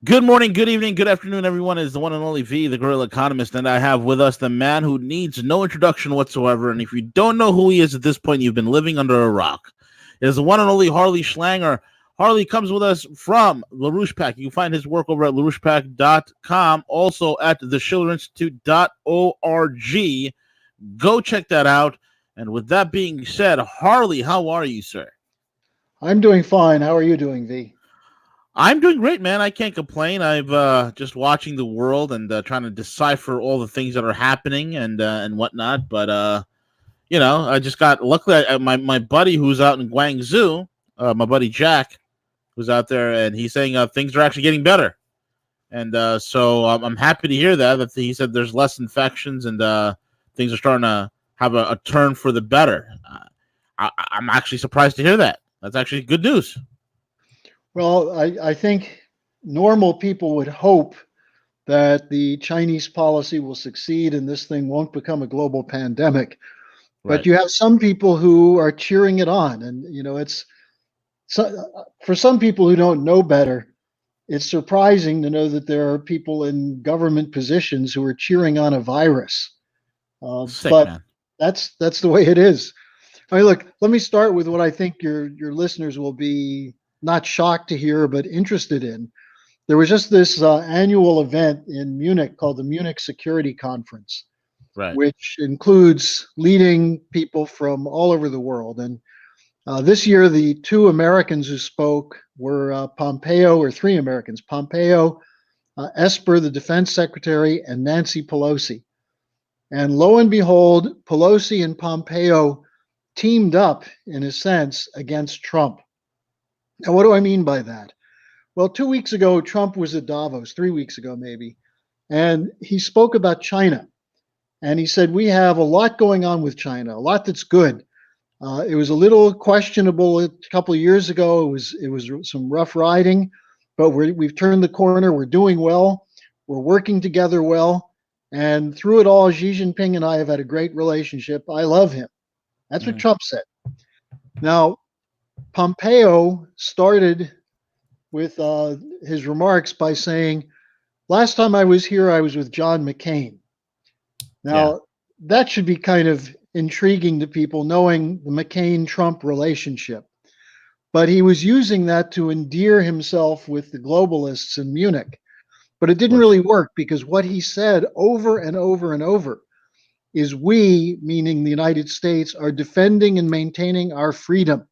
Good morning, good evening, good afternoon, everyone. It's the one and only V, the Guerrilla Economist, and I have with us the man who needs no introduction whatsoever. And if you don't know who he is at this point, you've been living under a rock. It is the one and only Harley Schlanger. Harley comes with us from LaRouche Pack. You can find his work over at LaRouchePack.com, also at theschillerinstitute.org. Go check that out. And with that being said, Harley, how are you, sir? I'm doing fine. How are you doing, V? I'm doing great, man. I can't complain. I've just watching the world and trying to decipher all the things that are happening and whatnot. But I just got luckily my buddy who's out in Guangzhou, my buddy Jack, who's out there, and he's saying things are actually getting better. And so I'm happy to hear that he said there's less infections and things are starting to have a turn for the better. I'm actually surprised to hear that. That's actually good news. Well, I think normal people would hope that the Chinese policy will succeed and this thing won't become a global pandemic. But Right. you have some people who are cheering it on. And, it's for some people who don't know better, it's surprising to know that there are people in government positions who are cheering on a virus. Sick, But man. that's the way it is. I mean, look, let me start with what I think your listeners will be not shocked to hear, but interested in. There was just this annual event in Munich called the Munich Security Conference, Right. which includes leading people from all over the world. And this year, the two Americans who spoke were Pompeo, or three Americans: Pompeo, Esper, the defense secretary, and Nancy Pelosi. And lo and behold, Pelosi and Pompeo teamed up, in a sense, against Trump. Now, what do I mean by that? Well, 2 weeks ago, Trump was at Davos, 3 weeks ago, maybe, and he spoke about China. And he said, we have a lot going on with China, a lot that's good. It was a little questionable a couple of years ago. It was some rough riding, but we've turned the corner. We're doing well. We're working together well. And through it all, Xi Jinping and I have had a great relationship. I love him. That's what Mhm. Trump said. Now, Pompeo started with his remarks by saying, last time I was here, I was with John McCain. Yeah. Now, that should be kind of intriguing to people knowing the McCain Trump relationship. But he was using that to endear himself with the globalists in Munich. But it Of didn't course. really work because what he said over and over and over is we, meaning the United States, are defending and maintaining our freedom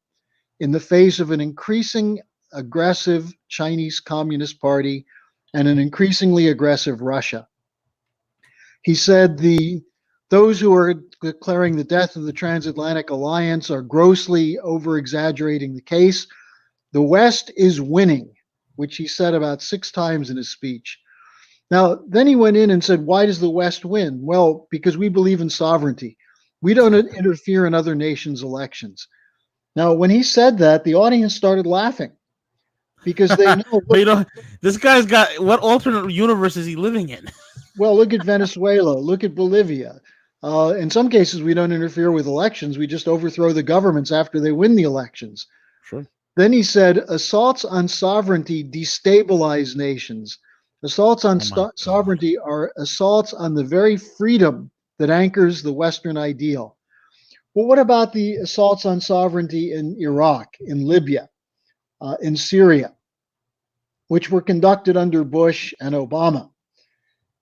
in the face of an increasing aggressive Chinese Communist Party and an increasingly aggressive Russia. He said those who are declaring the death of the transatlantic alliance are grossly over exaggerating the case. The West is winning, which he said about 6 times in his speech. Now, then he went in and said, why does the West win? Well, because we believe in sovereignty. We don't interfere in other nations' elections. Now, when he said that, the audience started laughing because they know, But look, this guy's got what alternate universe is he living in? well, look at Venezuela, look at Bolivia. In some cases, we don't interfere with elections. We just overthrow the governments after they win the elections. Sure. Then he said, assaults on sovereignty destabilize nations. Assaults on Oh my God. sovereignty are assaults on the very freedom that anchors the Western ideal. Well, what about the assaults on sovereignty in Iraq, in Libya, in Syria, which were conducted under Bush and Obama?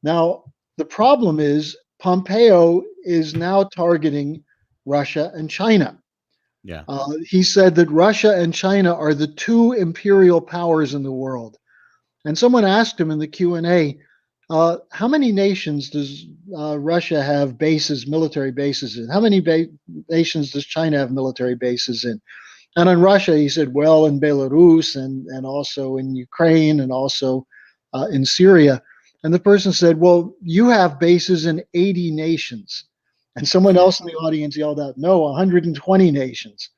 Now, the problem is Pompeo is now targeting Russia and China. Yeah. He said that Russia and China are the two imperial powers in the world. And someone asked him in the Q&A, how many nations does Russia have bases, military bases in? How many nations does China have military bases in? And in Russia, he said, well, in Belarus and also in Ukraine and also in Syria. And the person said, well, you have bases in 80 nations. And someone else in the audience yelled out, no, 120 nations.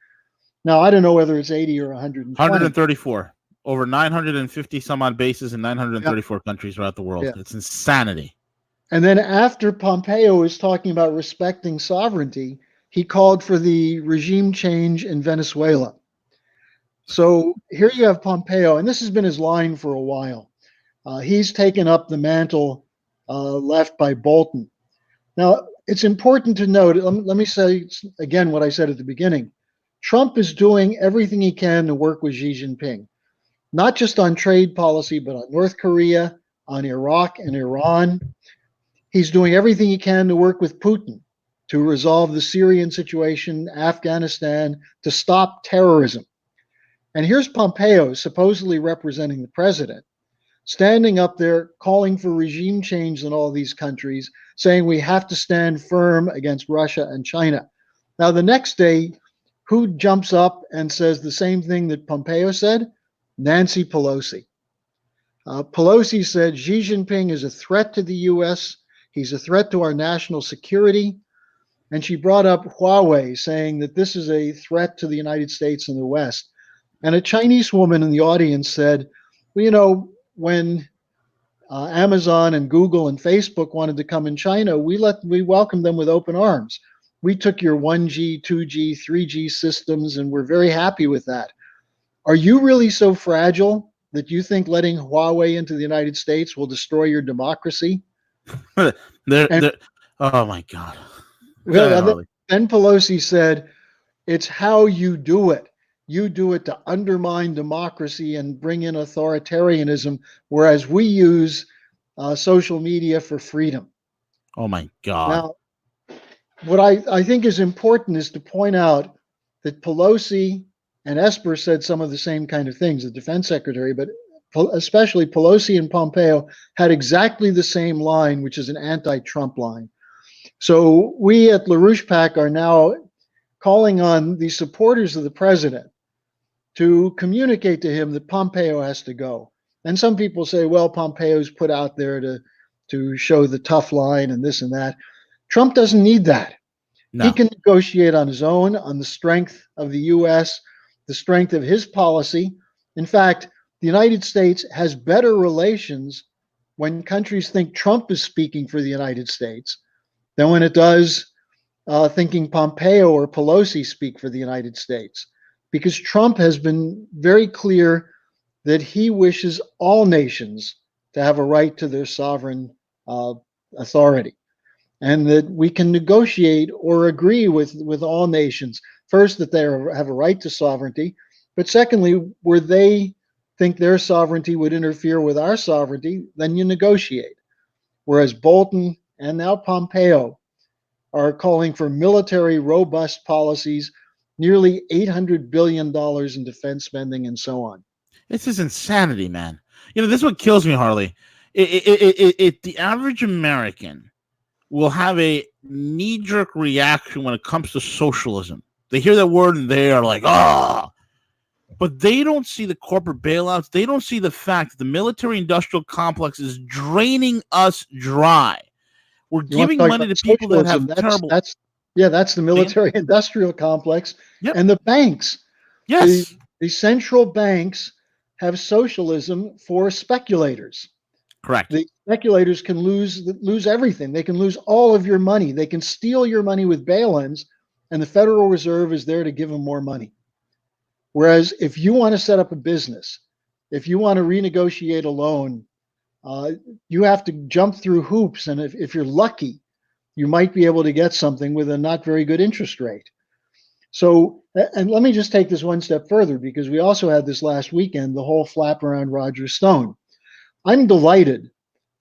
Now, I don't know whether it's 80 or 120. 134. Over 950 some odd bases in Yeah, 934 countries throughout the world. yeah. It's insanity. And then after Pompeo was talking about respecting sovereignty, he called for the regime change in Venezuela. So here you have Pompeo, and this has been his line for a while. He's taken up the mantle left by Bolton. Now, it's important to note, let me say again what I said at the beginning. Trump is doing everything he can to work with Xi Jinping, not just on trade policy, but on North Korea, on Iraq and Iran. He's doing everything he can to work with Putin to resolve the Syrian situation, Afghanistan, to stop terrorism. And here's Pompeo, supposedly representing the president, standing up there calling for regime change in all these countries, saying we have to stand firm against Russia and China. Now, the next day, who jumps up and says the same thing that Pompeo said? Nancy Pelosi. Pelosi said Xi Jinping is a threat to the US, he's a threat to our national security. And she brought up Huawei, saying that this is a threat to the United States and the West. And a Chinese woman in the audience said, well, you know, when Amazon and Google and Facebook wanted to come in China, we welcomed them with open arms. We took your 1G, 2G, 3G systems, and we're very happy with that. Are you really so fragile that you think letting Huawei into the United States will destroy your democracy? Oh my God. Then Pelosi said, it's how you do it. You do it to undermine democracy and bring in authoritarianism, whereas we use social media for freedom. Oh my God. Now, what I think is important is to point out that Pelosi and Esper said some of the same kind of things, the defense secretary, but especially Pelosi and Pompeo had exactly the same line, which is an anti-Trump line. So we at LaRouche PAC are now calling on the supporters of the president to communicate to him that Pompeo has to go. And some people say, well, Pompeo's put out there to show the tough line and this and that. Trump doesn't need that. No. He can negotiate on his own, on the strength of the U.S., the strength of his policy. In fact, the United States has better relations when countries think Trump is speaking for the United States than when it does thinking Pompeo or Pelosi speak for the United States. Because Trump has been very clear that he wishes all nations to have a right to their sovereign authority, and that we can negotiate or agree with all nations. First, that they have a right to sovereignty, but secondly, where they think their sovereignty would interfere with our sovereignty, then you negotiate. Whereas Bolton and now Pompeo are calling for military robust policies, nearly $800 billion in defense spending, and so on. This is insanity, man. You know, this is what kills me, Harley. The average American will have a knee-jerk reaction when it comes to socialism. They hear that word and they are like, ah. But they don't see the corporate bailouts. They don't see the fact that the military-industrial complex is draining us dry. We're giving money to people that have terrible... That's the military-industrial complex. Yep. And the banks. Yes. The central banks have socialism for speculators. Correct. The speculators can lose everything. They can lose all of your money. They can steal your money with bail-ins, and the Federal Reserve is there to give them more money. Whereas if you want to set up a business, if you want to renegotiate a loan, you have to jump through hoops. And if you're lucky, you might be able to get something with a not very good interest rate. So, and let me just take this one step further, because we also had this last weekend, the whole flap around Roger Stone. I'm delighted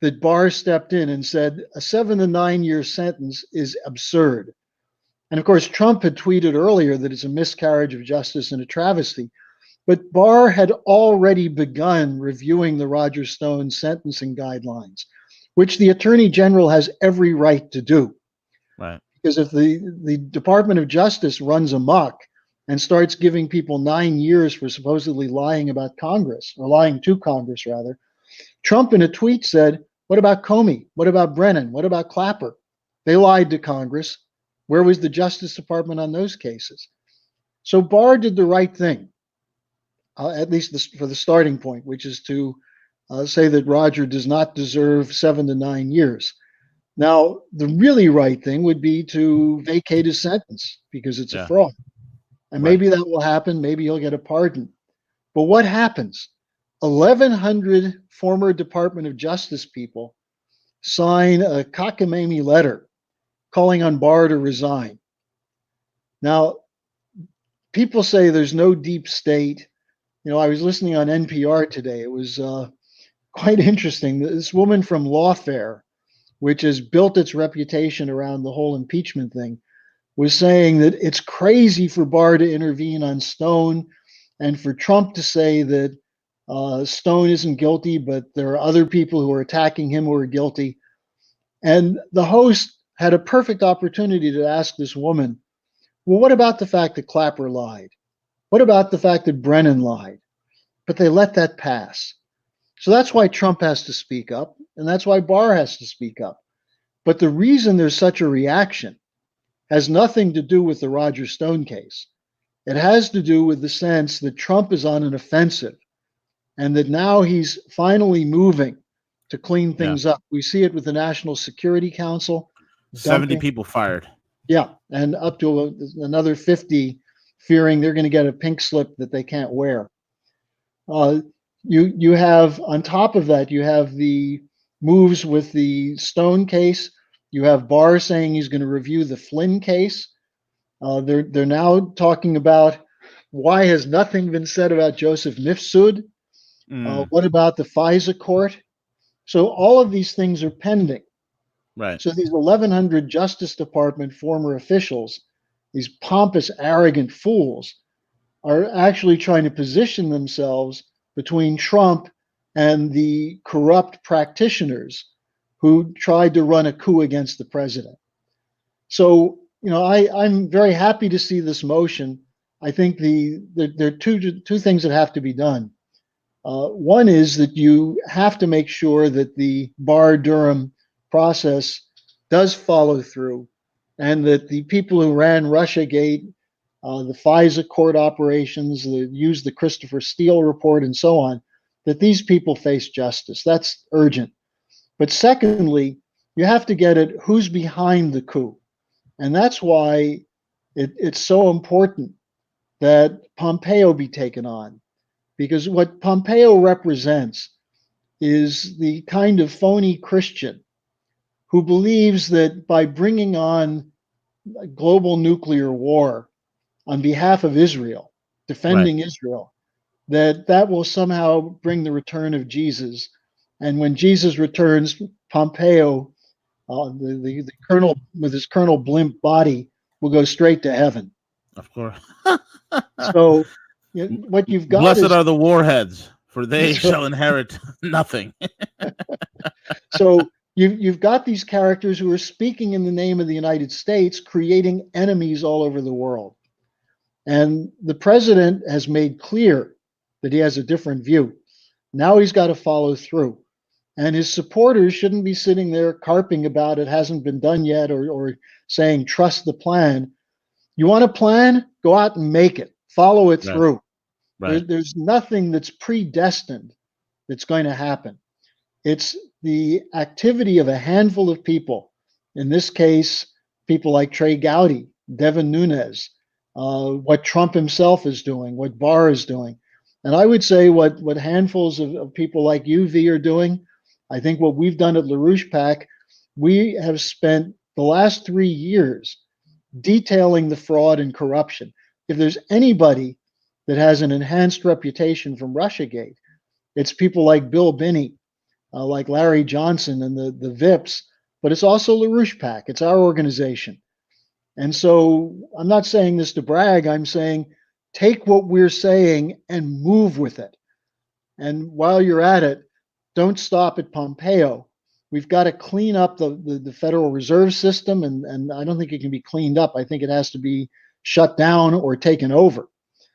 that Barr stepped in and said a 7 to 9 year sentence is absurd. And of course, Trump had tweeted earlier that it's a miscarriage of justice and a travesty. But Barr had already begun reviewing the Roger Stone sentencing guidelines, which the Attorney General has every right to do. Right. Because if the Department of Justice runs amok and starts giving people 9 years for supposedly lying about Congress, or lying to Congress, rather, Trump in a tweet said, what about Comey? What about Brennan? What about Clapper? They lied to Congress. Where was the Justice Department on those cases? So Barr did the right thing, at least for the starting point, which is to say that Roger does not deserve 7 to 9 years. Now, the really right thing would be to vacate his sentence because it's a fraud. And maybe that will happen. Maybe he'll get a pardon. But what happens? 1,100 former Department of Justice people sign a cockamamie letter calling on Barr to resign. Now, people say there's no deep state. I was listening on NPR today. It was quite interesting. This woman from Lawfare, which has built its reputation around the whole impeachment thing, was saying that it's crazy for Barr to intervene on Stone and for Trump to say that Stone isn't guilty, but there are other people who are attacking him who are guilty. And the host had a perfect opportunity to ask this woman, well, what about the fact that Clapper lied? What about the fact that Brennan lied? But they let that pass. So that's why Trump has to speak up, and that's why Barr has to speak up. But the reason there's such a reaction has nothing to do with the Roger Stone case. It has to do with the sense that Trump is on an offensive and that now he's finally moving to clean Yeah. things up. We see it with the National Security Council 70 dumping. people fired. Yeah, and up to another 50 fearing they're going to get a pink slip that they can't wear. You have, on top of that, you have the moves with the Stone case. You have Barr saying he's going to review the Flynn case. They're now talking about why has nothing been said about Joseph Mifsud? What about the FISA court? So all of these things are pending. Right. So these 1,100 Justice Department former officials, these pompous, arrogant fools, are actually trying to position themselves between Trump and the corrupt practitioners who tried to run a coup against the president. So, I'm very happy to see this motion. I think there are two things that have to be done. One is that you have to make sure that the Barr-Durham process does follow through, and that the people who ran Russiagate, the FISA court operations, used the Christopher Steele report, and so on, that these people face justice. That's urgent. But secondly, you have to get at who's behind the coup. And that's why it's so important that Pompeo be taken on. Because what Pompeo represents is the kind of phony Christian who believes that by bringing on a global nuclear war on behalf of Israel, defending Israel, that will somehow bring the return of Jesus. And when Jesus returns, Pompeo, the colonel with his Colonel Blimp body, will go straight to heaven. Of course. So what you've got Blessed is, are the warheads, for they That's right. shall inherit nothing. So you've got these characters who are speaking in the name of the United States, creating enemies all over the world. And the president has made clear that he has a different view. Now he's got to follow through. And his supporters shouldn't be sitting there carping about it hasn't been done yet, or saying, trust the plan. You want a plan? Go out and make it. Follow it through. Right. There's nothing that's predestined that's going to happen. It's the activity of a handful of people. In this case, people like Trey Gowdy, Devin Nunes, what Trump himself is doing, what Barr is doing. And I would say what handfuls of people like you, V, are doing. I think what we've done at LaRouche PAC, we have spent the last 3 years detailing the fraud and corruption. If there's anybody that has an enhanced reputation from Russiagate, it's people like Bill Binney, like Larry Johnson and the VIPs, but it's also LaRouche PAC. It's our organization. And so I'm not saying this to brag. I'm saying take what we're saying and move with it. And while you're at it, don't stop at Pompeo. We've got to clean up the Federal Reserve System, and I don't think it can be cleaned up. I think it has to be shut down or taken over.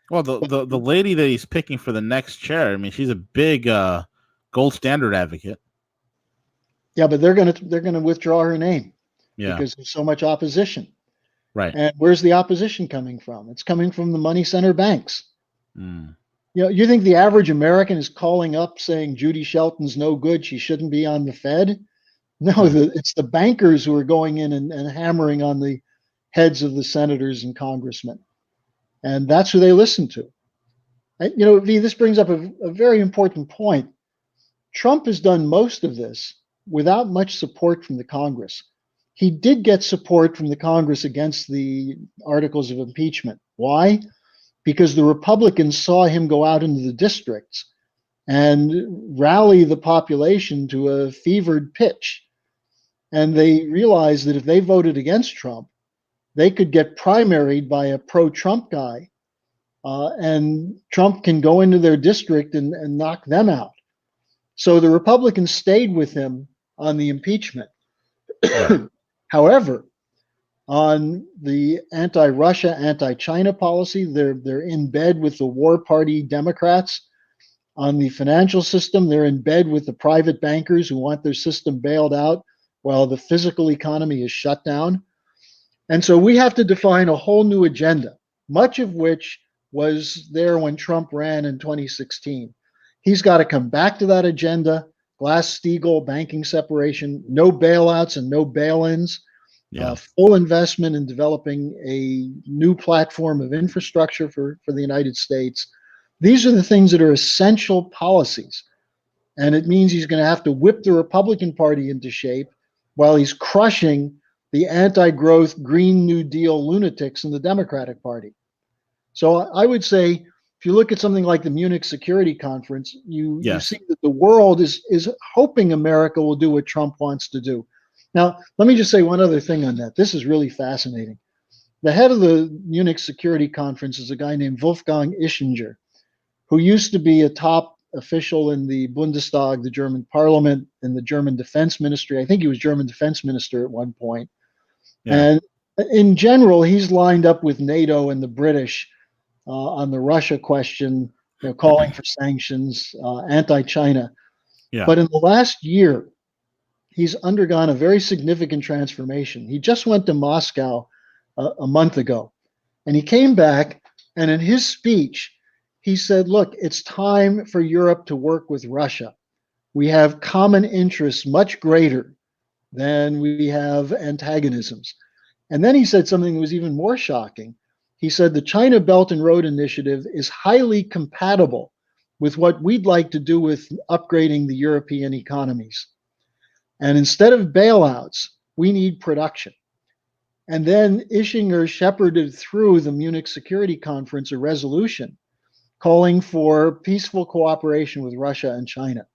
Well, the lady that he's picking for the next chair, I mean, she's a big gold standard advocate. Yeah, but they're gonna withdraw her name because there's so much opposition. Right. And where's the opposition coming from? It's coming from the money center banks. You think the average American is calling up saying Judy Shelton's no good, she shouldn't be on the Fed? No, it's the bankers who are going in and hammering on the heads of the senators and congressmen. And that's who they listen to. V, this brings up a very important point. Trump has done most of this without much support from the Congress. He did get support from the Congress against the articles of impeachment. Why? Because the Republicans saw him go out into the districts and rally the population to a fevered pitch. And they realized that if they voted against Trump, they could get primaried by a pro-Trump guy, and Trump can go into their district and knock them out. So the Republicans stayed with him on the impeachment. Right. However, on the anti-Russia, anti-China policy, they're in bed with the war party Democrats. On the financial system, they're in bed with the private bankers who want their system bailed out while the physical economy is shut down. And so we have to define a whole new agenda, much of which was there when Trump ran in 2016. He's got to come back to that agenda: Glass-Steagall, banking separation, no bailouts and no bail-ins, full investment in developing a new platform of infrastructure for the United States. These are the things that are essential policies. And it means he's going to have to whip the Republican Party into shape while he's crushing the anti-growth Green New Deal lunatics in the Democratic Party. So I would say, if you look at something like the Munich Security Conference, you see that the world is hoping America will do what Trump wants to do. Now, let me just say one other thing on that. This is really fascinating. The head of the Munich Security Conference is a guy named Wolfgang Ischinger, who used to be a top official in the Bundestag, the German parliament, in the German defense ministry. I think he was German defense minister at one point. And in general, he's lined up with NATO and the British on the Russia question, calling for sanctions, anti-China. But in the last year, he's undergone a very significant transformation. He just went to Moscow a month ago, and he came back, and in his speech, he said, look, it's time for Europe to work with Russia. We have common interests much greater than we have antagonisms. And then he said something that was even more shocking. He said the China Belt and Road Initiative is highly compatible with what we'd like to do with upgrading the European economies. And instead of bailouts, we need production. And then Ischinger shepherded through the Munich Security Conference a resolution calling for peaceful cooperation with Russia and China.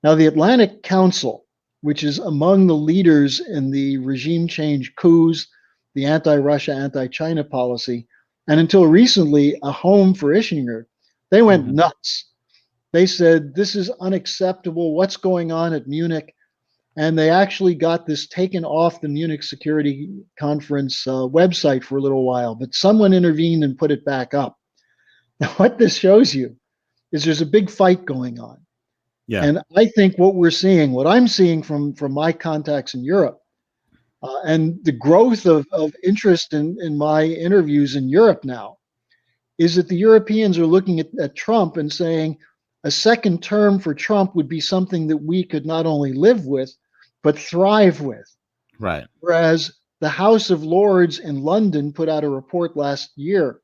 Now, the Atlantic Council, which is among the leaders in the regime change coups, the anti-Russia, anti-China policy, and until recently, a home for Ischinger, they went nuts. They said, this is unacceptable. What's going on at Munich? And they actually got this taken off the Munich Security Conference website for a little while, but someone intervened and put it back up. Now, what this shows you is there's a big fight going on. And I think what I'm seeing from my contacts in Europe, and the growth of interest in my interviews in Europe now, is that the Europeans are looking at Trump and saying a second term for Trump would be something that we could not only live with, but thrive with. Right. Whereas the House of Lords in London put out a report last year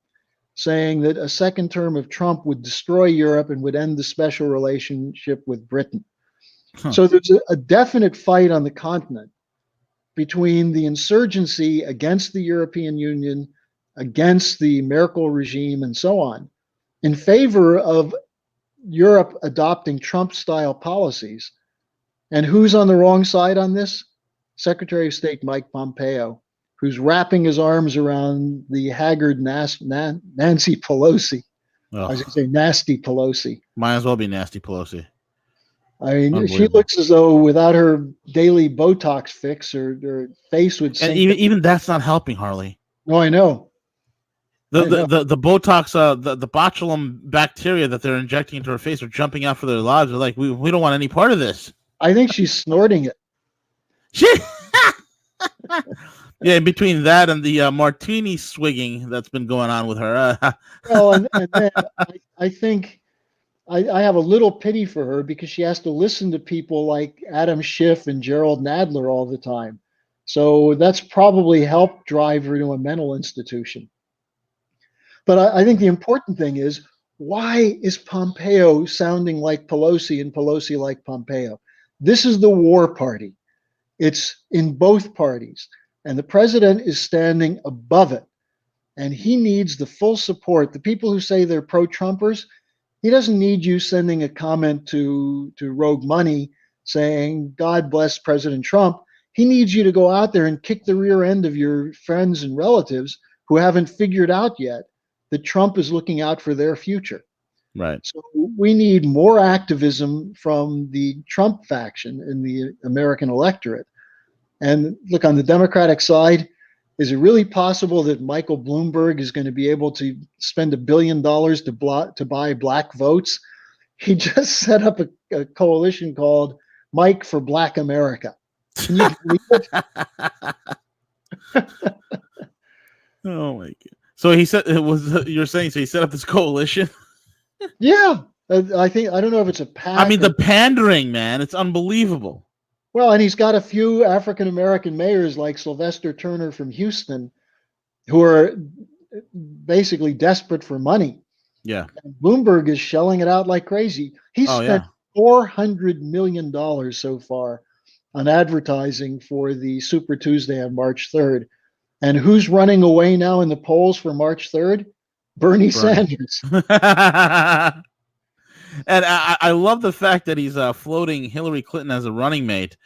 saying that a second term of Trump would destroy Europe and would end the special relationship with Britain. So there's a definite fight on the continent between the insurgency against the European Union, against the Merkel regime, and so on, in favor of Europe adopting Trump-style policies. And who's on the wrong side on this? Secretary of State Mike Pompeo, who's wrapping his arms around the haggard Nancy Pelosi. I was going to say nasty Pelosi. Might as well be nasty Pelosi. I mean, she looks as though without her daily Botox fix, her face would sink. And even that's not helping, Harley. No, I know. The Botox, the botulinum bacteria that they're injecting into her face are jumping out for their lives. They're like, we don't want any part of this. I think she's snorting it. Yeah, between that and the martini swigging that's been going on with her. Well, and then I think I have a little pity for her because she has to listen to people like Adam Schiff and Gerald Nadler all the time. So that's probably helped drive her to a mental institution. But I think the important thing is, Why is Pompeo sounding like Pelosi and Pelosi like Pompeo? This is the war party. It's in both parties. And the president is standing above it. And he needs the full support. The people who say they're pro-Trumpers, he doesn't need you sending a comment to Rogue Money saying, God bless President Trump. He needs you to go out there and kick the rear end of your friends and relatives who haven't figured out yet that Trump is looking out for their future. Right. So we need more activism from the Trump faction in the American electorate. And look, on the Democratic side, is it really possible that Michael Bloomberg is going to be able to spend $1 billion to buy black votes? He just set up a coalition called Mike for Black America. Can you believe it? Oh my god! So he said it was. You're saying so? He set up this coalition. Yeah, I don't know if it's a pact. I mean, the pandering, man, it's unbelievable. Well, and he's got a few African American mayors like Sylvester Turner from Houston who are basically desperate for money. Yeah. And Bloomberg is shelling it out like crazy. He spent $400 million so far on advertising for the Super Tuesday on March 3rd. And who's running away now in the polls for March 3rd? Bernie Sanders. And I love the fact that he's floating Hillary Clinton as a running mate.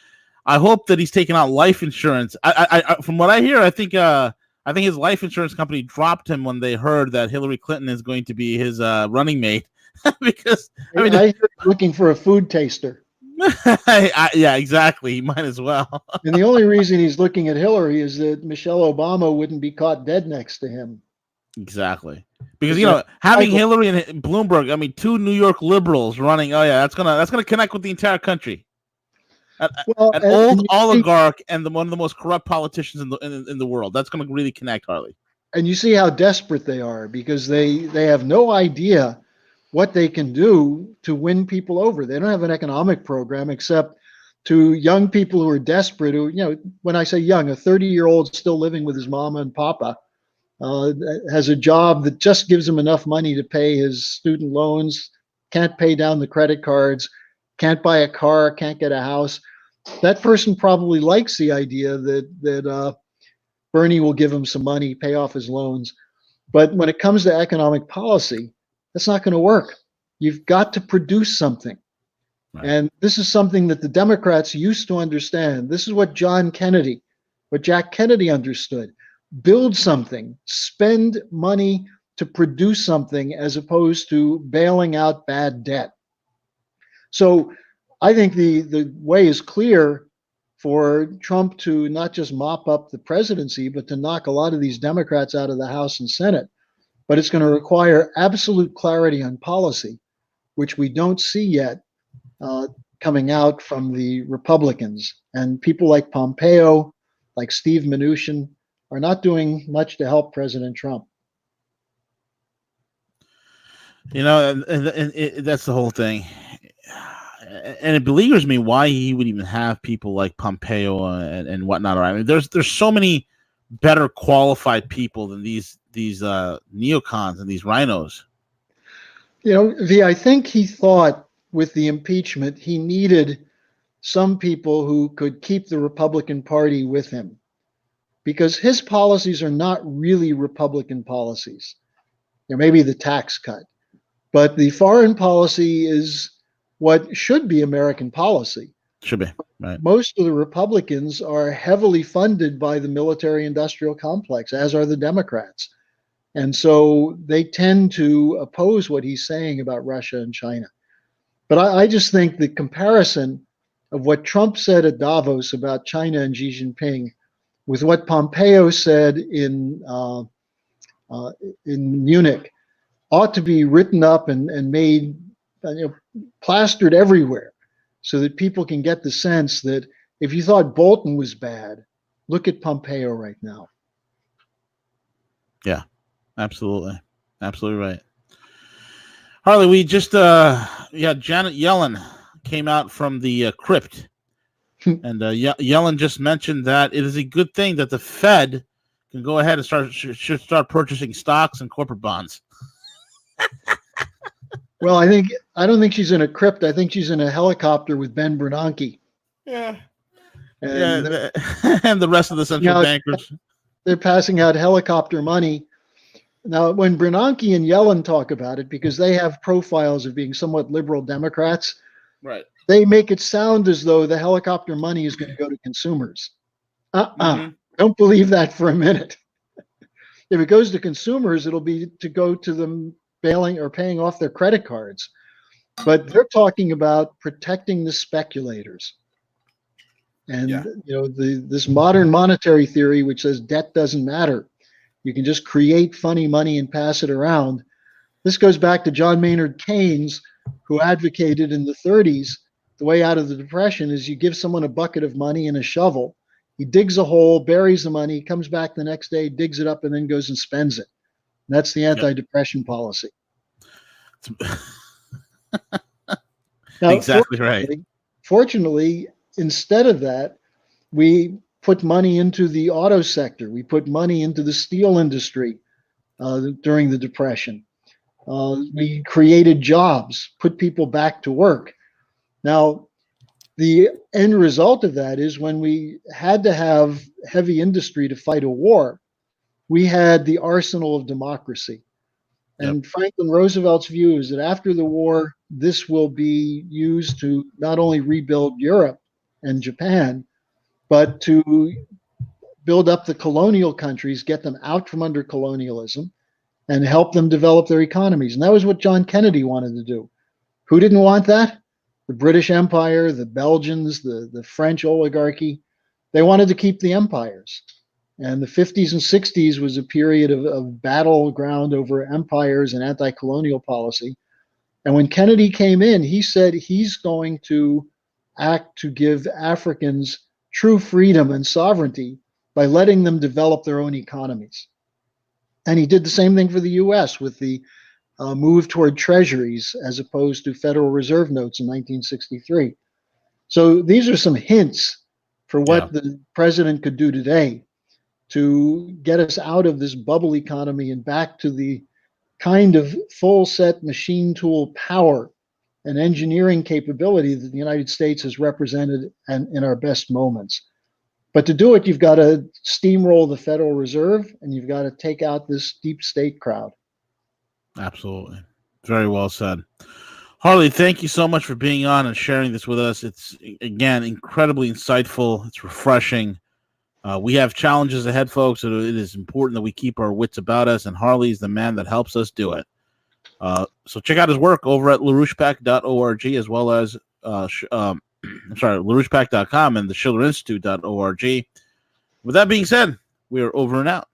I hope that he's taking out life insurance. I from what I hear, I think his life insurance company dropped him when they heard that Hillary Clinton is going to be his running mate. Because I hear he's looking for a food taster. Yeah, exactly. He might as well. And the only reason he's looking at Hillary is that Michelle Obama wouldn't be caught dead next to him. Exactly. Because having Hillary and Bloomberg, I mean, two New York liberals running. Oh yeah, that's gonna connect with the entire country. An old oligarch and one of the most corrupt politicians in the world. That's gonna really connect, Harley. And you see how desperate they are because they have no idea what they can do to win people over. They don't have an economic program except to young people who are desperate. Who, when I say young, a 30-year-old still living with his mama and papa. Has a job that just gives him enough money to pay his student loans, can't pay down the credit cards, can't buy a car, can't get a house. That person probably likes the idea that Bernie will give him some money, pay off his loans. But when it comes to economic policy, that's not going to work. You've got to produce something. Right. And this is something that the Democrats used to understand. This is what Jack Kennedy understood. Build something, spend money to produce something as opposed to bailing out bad debt. So I think the way is clear for Trump to not just mop up the presidency, but to knock a lot of these Democrats out of the House and Senate. But it's going to require absolute clarity on policy, which we don't see yet coming out from the Republicans. And people like Pompeo, like Steve Mnuchin, are not doing much to help President Trump. And that's the whole thing. And it beleaguers me why he would even have people like Pompeo and whatnot. I mean, there's so many better qualified people than these neocons and these rhinos. I think he thought with the impeachment he needed some people who could keep the Republican Party with him, because his policies are not really Republican policies. Maybe the tax cut, but the foreign policy is what should be American policy. Should be, right. Most of the Republicans are heavily funded by the military-industrial complex, as are the Democrats. And so they tend to oppose what he's saying about Russia and China. But I just think the comparison of what Trump said at Davos about China and Xi Jinping with what Pompeo said in Munich ought to be written up and made, plastered everywhere, so that people can get the sense that if you thought Bolton was bad, look at Pompeo right now. Yeah, absolutely right. Harley, we just Janet Yellen came out from the crypt. And Yellen just mentioned that it is a good thing that the Fed can go ahead and should start purchasing stocks and corporate bonds. Well, I don't think she's in a crypt. I think she's in a helicopter with Ben Bernanke. Yeah. And And the rest of the central bankers. they're passing out helicopter money. Now, when Bernanke and Yellen talk about it, because they have profiles of being somewhat liberal Democrats, Right. they make it sound as though the helicopter money is going to go to consumers. Don't believe that for a minute. If it goes to consumers, it'll be to go to them bailing or paying off their credit cards. But they're talking about protecting the speculators. And this modern monetary theory, which says debt doesn't matter, you can just create funny money and pass it around. This goes back to John Maynard Keynes, who advocated in the 30s the way out of the Depression is you give someone a bucket of money and a shovel. He digs a hole, buries the money, comes back the next day, digs it up, and then goes and spends it. And that's the anti-depression policy. Now, exactly right. Fortunately, instead of that, we put money into the auto sector. We put money into the steel industry during the Depression. We created jobs, put people back to work. Now, the end result of that is when we had to have heavy industry to fight a war, we had the arsenal of democracy. And Franklin Roosevelt's view is that after the war, this will be used to not only rebuild Europe and Japan, but to build up the colonial countries, get them out from under colonialism, and help them develop their economies. And that was what John Kennedy wanted to do. Who didn't want that? The British Empire, the Belgians, the French oligarchy. They wanted to keep the empires. And the 50s and 60s was a period of battleground over empires and anti-colonial policy. And when Kennedy came in, he said he's going to act to give Africans true freedom and sovereignty by letting them develop their own economies. And he did the same thing for the US with the move toward treasuries as opposed to Federal Reserve notes in 1963. So these are some hints for what the president could do today to get us out of this bubble economy and back to the kind of full set machine tool power and engineering capability that the United States has represented in our best moments. But to do it, you've got to steamroll the Federal Reserve and you've got to take out this deep state crowd. Absolutely. Very well said. Harley, thank you so much for being on and sharing this with us. It's, again, incredibly insightful. It's refreshing. We have challenges ahead, folks, so it is important that we keep our wits about us, and Harley is the man that helps us do it. So check out his work over at larouchepack.org as well as larouchepack.com and the schillerinstitute.org. With that being said, we are over and out.